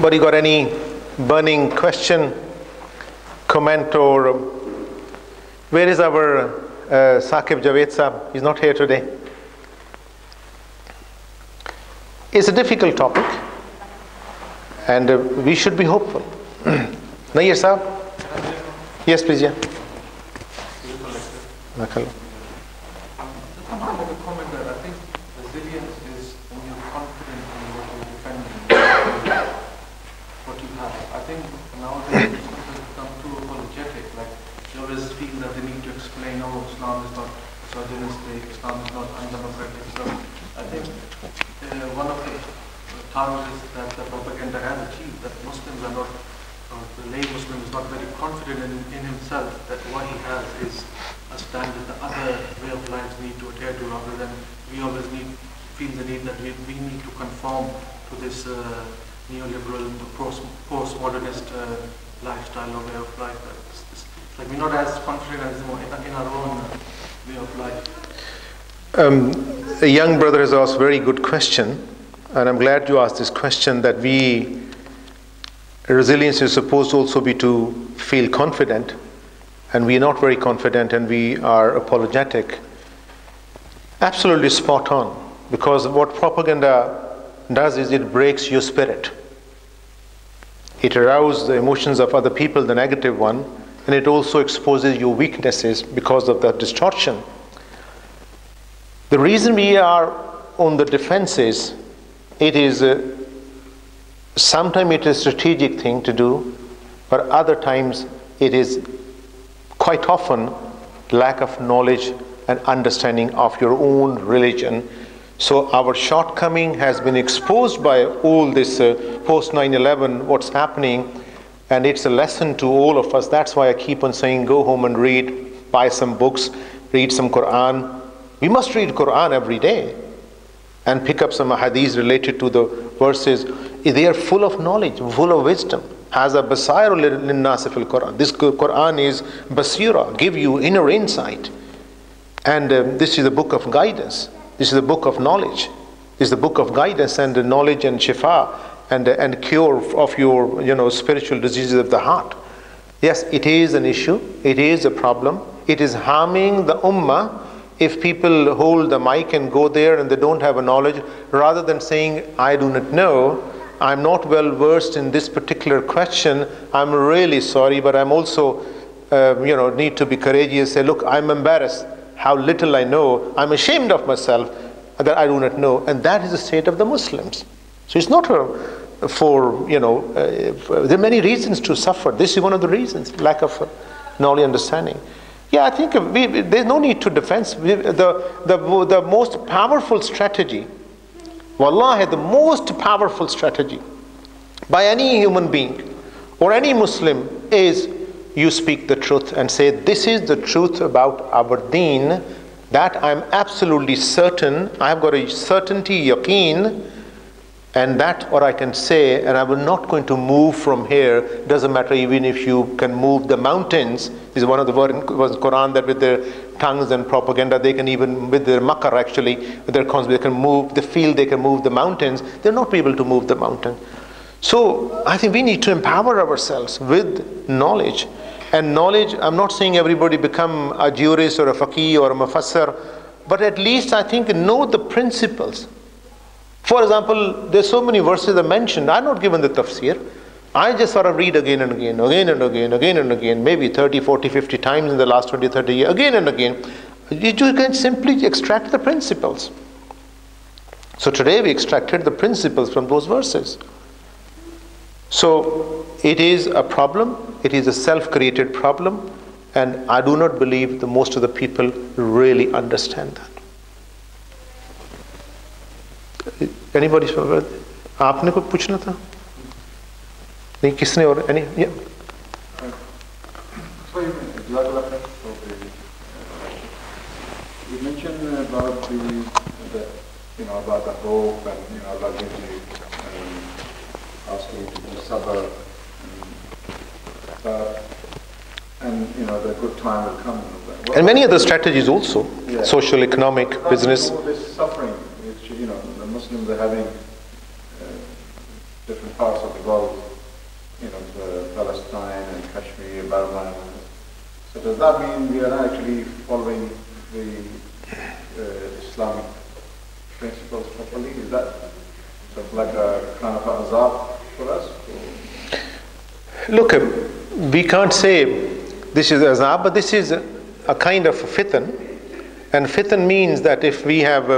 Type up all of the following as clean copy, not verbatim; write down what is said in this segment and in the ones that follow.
Anybody got any burning question, comment, or where is our Saqib Javed Sahab? He's not here today. It's a difficult topic, and we should be hopeful. Nair Sahab? Yes, please, yeah. That the propaganda has achieved, that Muslims are not, the lay Muslim is not very confident in himself that what he has is a standard that other way of lives need to adhere to, rather than we always feel the need that we need to conform to this neoliberal, postmodernist lifestyle or way of life. It's like we're not as confident as in our own way of life. A young brother has asked a very good question. And I'm glad you asked this question, that resilience is supposed to also be to feel confident, and we are not very confident and we are apologetic. Absolutely spot on, because what propaganda does is it breaks your spirit. It arouses the emotions of other people, the negative one, and it also exposes your weaknesses because of that distortion. The reason we are on the defenses, it is sometimes it is a strategic thing to do, but other times it is quite often lack of knowledge and understanding of your own religion. So our shortcoming has been exposed by all this post 9/11, what's happening, and it's a lesson to all of us. That's why I keep on saying, go home and read, buy some books, read some Quran. We must read Quran every day and pick up some hadiths related to the verses. They are full of knowledge, full of wisdom. Has a basairu linnasi fil Quran. This Quran is basira, give you inner insight. And this is the book of guidance. This is the book of knowledge. This is the book of guidance and knowledge and shifa and cure of your spiritual diseases of the heart. Yes, it is an issue. It is a problem. It is harming the ummah. If people hold the mic and go there and they don't have a knowledge, rather than saying, I do not know, I'm not well versed in this particular question, I'm really sorry, but I'm also, need to be courageous. Say, look, I'm embarrassed how little I know. I'm ashamed of myself that I do not know. And that is the state of the Muslims. So it's not there are many reasons to suffer. This is one of the reasons, lack of knowledge and understanding. Yeah, I think there's no need to defense. The most powerful strategy, wallahi, the most powerful strategy by any human being or any Muslim is you speak the truth and say, this is the truth about our deen, that I'm absolutely certain, I've got a certainty, yaqeen, and that's what I can say, and I will not going to move from here. Doesn't matter even if you can move the mountains. This is one of the words in Quran that with their tongues and propaganda, they can even, with their makar actually, with their concept, they can move, they feel they can move the mountains. They're not able to move the mountain. So I think we need to empower ourselves with knowledge. And knowledge, I'm not saying everybody become a jurist or a faqih or a mufassir, but at least I think know the principles. For example, there's so many verses I mentioned. I'm not given the tafsir. I just sort of read again and again, maybe 30, 40, 50 times in the last 20, 30 years, again and again. You can simply extract the principles. So today we extracted the principles from those verses. So it is a problem. It is a self-created problem. And I do not believe that most of the people really understand that. Anybody? आपने कुछ पूछना था? नहीं, किसने और? Any? Yeah. So you mentioned about about the hope and Allah gives you asking you to do sabr and the good time will come. And many other strategies also, yeah. Social, economic, business. All this suffering, which the Muslims are having different parts of the world, Palestine and Kashmir, Burma. So does that mean we are actually following the Islamic principles properly? Is that sort of like a kind of a azab for us? Look, we can't say this is azab, but this is a kind of fitan. And fitan means that if we have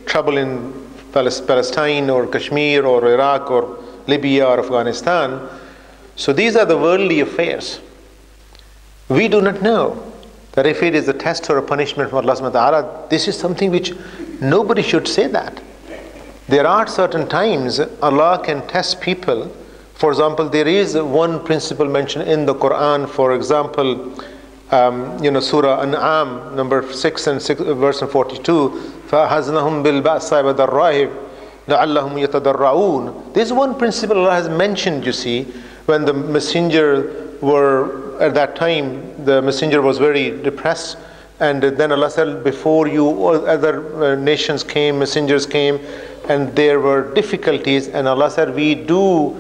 trouble in Palestine or Kashmir or Iraq or Libya or Afghanistan, so these are the worldly affairs. We do not know that if it is a test or a punishment from Allah subhanahu wa ta'ala, this is something which nobody should say that. There are certain times Allah can test people. For example, there is one principle mentioned in the Quran, for example, Surah An'am, number 6 and 6, verse 42, فَأَخَذْنَهُمْ بِالْبَأْسَاءِ وَالضَّرَّاءِ لَعَلَّهُمْ يَتَضَرَّعُونَ. This is one principle Allah has mentioned, you see, when the messenger were, at that time, the messenger was very depressed, and then Allah said, before you, all other nations came, messengers came, and there were difficulties, and Allah said, we do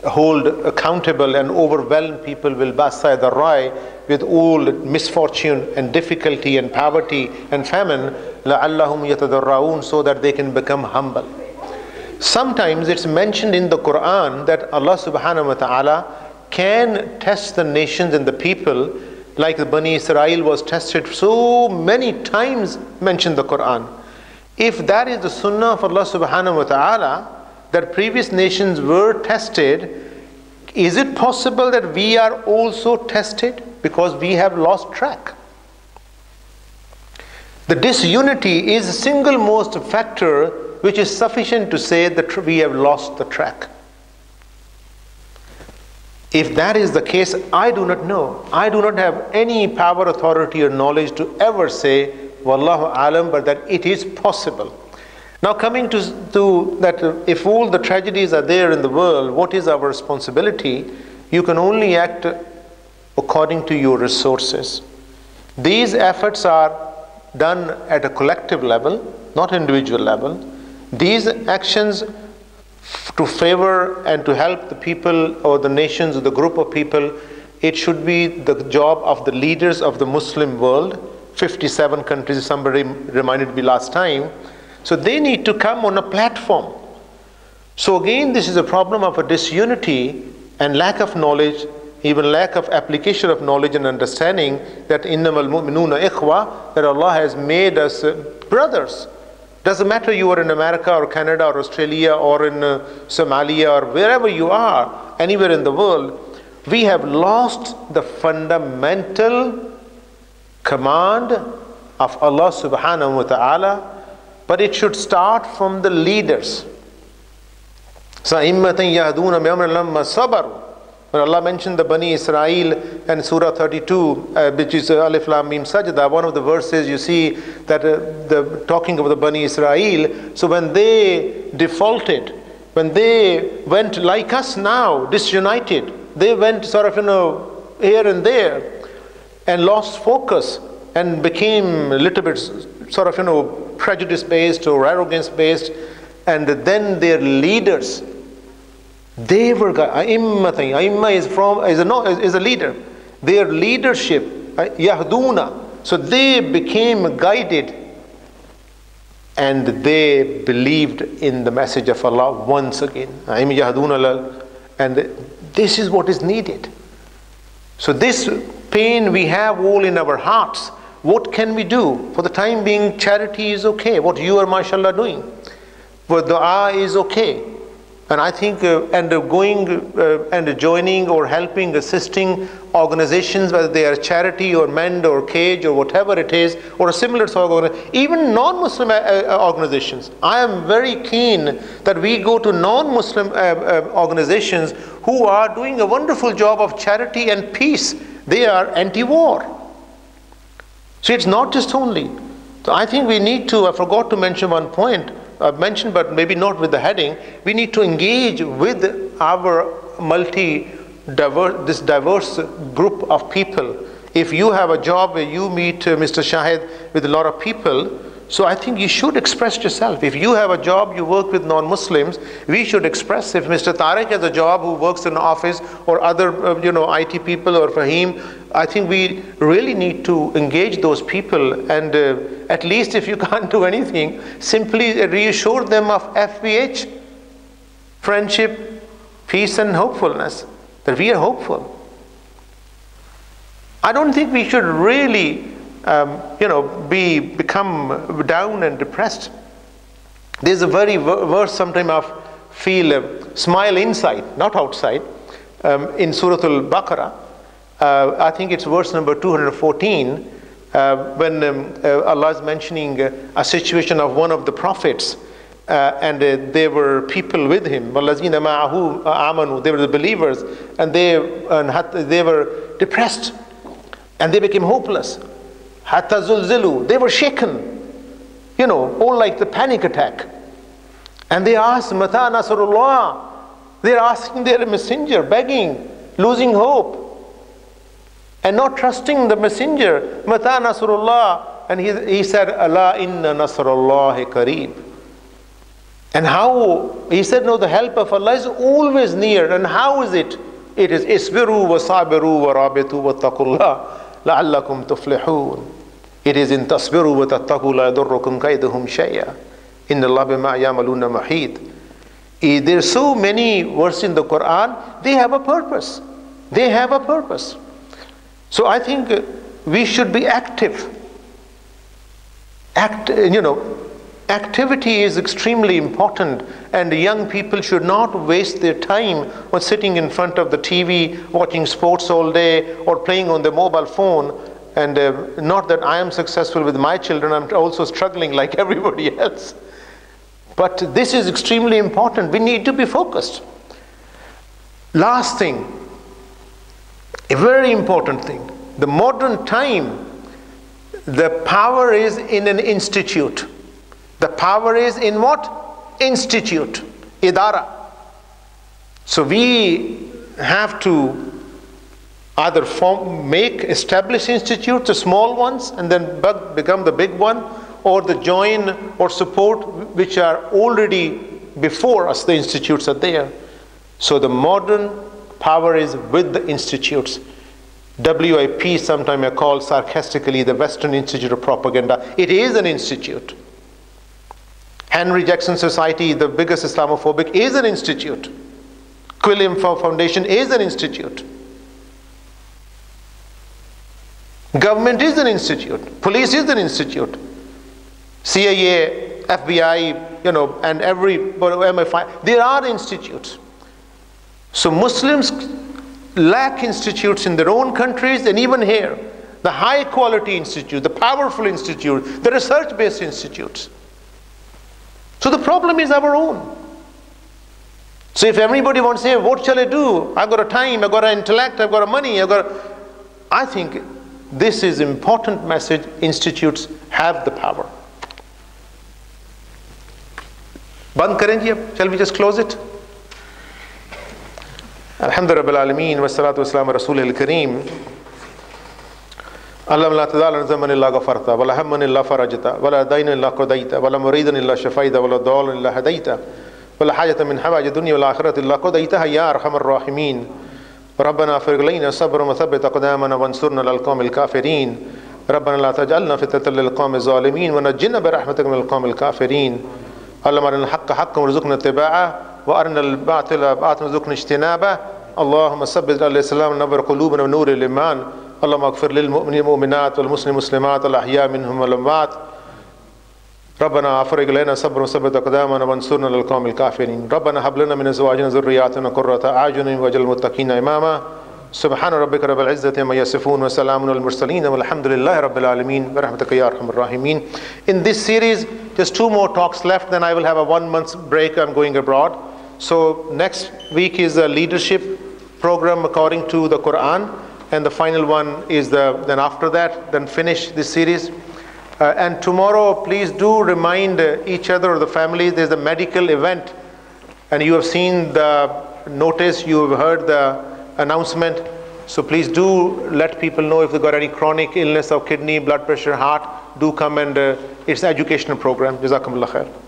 hold accountable and overwhelm people will basai the rai with all misfortune and difficulty and poverty and famine, la'allahum yatadarraun, so that they can become humble. Sometimes it's mentioned in the Quran that Allah subhanahu wa ta'ala can test the nations and the people, like the Bani Israel was tested so many times, mentioned the Quran. If that is the sunnah of Allah subhanahu wa ta'ala, that previous nations were tested, is it possible that we are also tested because we have lost track? The disunity is the single most factor which is sufficient to say that we have lost the track. If that is the case, I do not know. I do not have any power, authority or knowledge to ever say, Wallahu alam, but that it is possible. Now coming to that, if all the tragedies are there in the world, what is our responsibility? You can only act according to your resources. These efforts are done at a collective level, not individual level. These actions to favor and to help the people or the nations or the group of people, it should be the job of the leaders of the Muslim world, 57 countries, somebody reminded me last time. So they need to come on a platform. So again, this is a problem of a disunity and lack of knowledge, even lack of application of knowledge and understanding that innamal mu'minuna ikhwa, that Allah has made us brothers. Doesn't matter you are in America or Canada or Australia or in Somalia or wherever you are, anywhere in the world, we have lost the fundamental command of Allah subhanahu wa ta'ala. But it should start from the leaders. When Allah mentioned the Bani Israel and Surah 32, which is Alif Lam Mim Sajda, one of the verses you see that talking of the Bani Israel. So when they defaulted, when they went like us now, disunited, they went sort of here and there and lost focus and became a little bit sort of prejudice-based or arrogance-based, and then their leaders, they were Aimma is a leader. Their leadership, Yahduna, so they became guided, and they believed in the message of Allah once again. And this is what is needed. So this pain we have all in our hearts. What can we do? For the time being, charity is okay. What you are, mashallah, doing. For dua is okay. And I think, and going and joining or helping, assisting organizations, whether they are charity or Mend or Cage or whatever it is, or a similar sort of organization, even non-Muslim organizations. I am very keen that we go to non-Muslim organizations who are doing a wonderful job of charity and peace. They are anti-war. So it's not just only. So I think we need to, I forgot to mention one point, I've mentioned but maybe not with the heading, we need to engage with our this diverse group of people. If you have a job where you meet Mr. Shahid with a lot of people, So I think you should express yourself. If you have a job, you work with non-Muslims, we should express. If Mr. Tariq has a job who works in an office, or other IT people, or Fahim, I think we really need to engage those people, and at least if you can't do anything, simply reassure them of FBH, friendship, peace and hopefulness, that we are hopeful. I don't think we should really become down and depressed. There's a very verse sometimes I feel smile inside, not outside, in Surah Al-Baqarah. I think it's verse number 214, when Allah is mentioning a situation of one of the prophets, and there were people with him, وَالَّذِينَ مَعَهُ آمَنُوا, they were the believers, and they were depressed, and they became hopeless. Hatta zulzilu, they were shaken, all like the panic attack. And they asked, Mata Nasrullah, they're asking their messenger, begging, losing hope, and not trusting the messenger. Mata Nasrullah, and he said, Allah inna Nasrullahi Kareeb. And how? He said, no, the help of Allah is always near. And how is it? It is isbiru wa sabiru wa rabitu wa taqullah la'allakum tuflihun. It is in tasbiru wa tattaqu la yadurrukum kaiduhum shay'a. Inna Allah bima ya'maluna mahid. There are so many verses in the Quran, they have a purpose. They have a purpose. So I think we should be active. Activity is extremely important, and young people should not waste their time on sitting in front of the TV, watching sports all day, or playing on the mobile phone. And not that I am successful with my children, I'm also struggling like everybody else. But this is extremely important. We need to be focused. Last thing, a very important thing, the modern time, the power is in an institute. The power is in what? Institute, idara. So we have to either establish institutes, the small ones, and then become the big one, or the join or support which are already before us, the institutes are there. So the modern power is with the institutes. WIP, sometimes I call sarcastically the Western Institute of Propaganda. It is an institute. Henry Jackson Society, the biggest Islamophobic, is an institute. Quilliam Foundation is an institute. Government is an institute. Police is an institute. CIA, FBI, and every MI5, there are institutes. So Muslims lack institutes in their own countries and even here. The high quality institute, the powerful institute, the research based institutes. So the problem is our own. So if everybody wants to say, what shall I do? I've got a time, I've got an intellect, I've got a money, I think this is important message. Institutes have the power. Band karen ji, shall we just close it? Alhamdulillah Rabbil Alameen, wa salatu wa salam Rasulil Kareem. اللهم لا تدع لنا ذنبا الا غفرته ولا هما الا فرجته ولا دينا الا قضيته ولا مريضا الا شفيته ولا ضالا الا هديته ولا حاجة من حوائج الدنيا والآخرة الا قضيتها يا ارحم الراحمين. ربنا افرغ علينا صبرا وثبت اقدامنا وانصرنا على القوم الكافرين. ربنا لا تجعلنا فتنة للقوم الظالمين ونجنا برحمتك من القوم الكافرين. اللهم ارنا الحق حقا وارزقنا اتباعه وارنا الباطل باطلا وارزقنا اجتنابه. اللهم ثبت على الاسلام ونور قلوبنا ونور الايمان. اللهم اغفر للمؤمنين والمؤمنات والمسلمين والمسلمات الاحياء منهم والاموات. ربنا افرغ علينا صبرا وثبت اقدامنا وانصرنا على القوم الكافرين. ربنا هب لنا من ازواجنا وذرياتنا قرة اعين واجعل المتقين اماما. سبحان ربك رب العزة عما يصفون وسلام على المرسلين والحمد لله رب العالمين برحمتك يا ارحم الراحمين. In this series, just 2 more talks left, then I will have a 1 month break. I'm going abroad. So next week is a leadership program according to the Quran. And the final one is then after that, then finish this series. And tomorrow, please do remind each other or the family, there's a medical event. And you have seen the notice, you have heard the announcement. So please do let people know if they've got any chronic illness of kidney, blood pressure, heart, do come, and it's an educational program. Jazakumullah khair.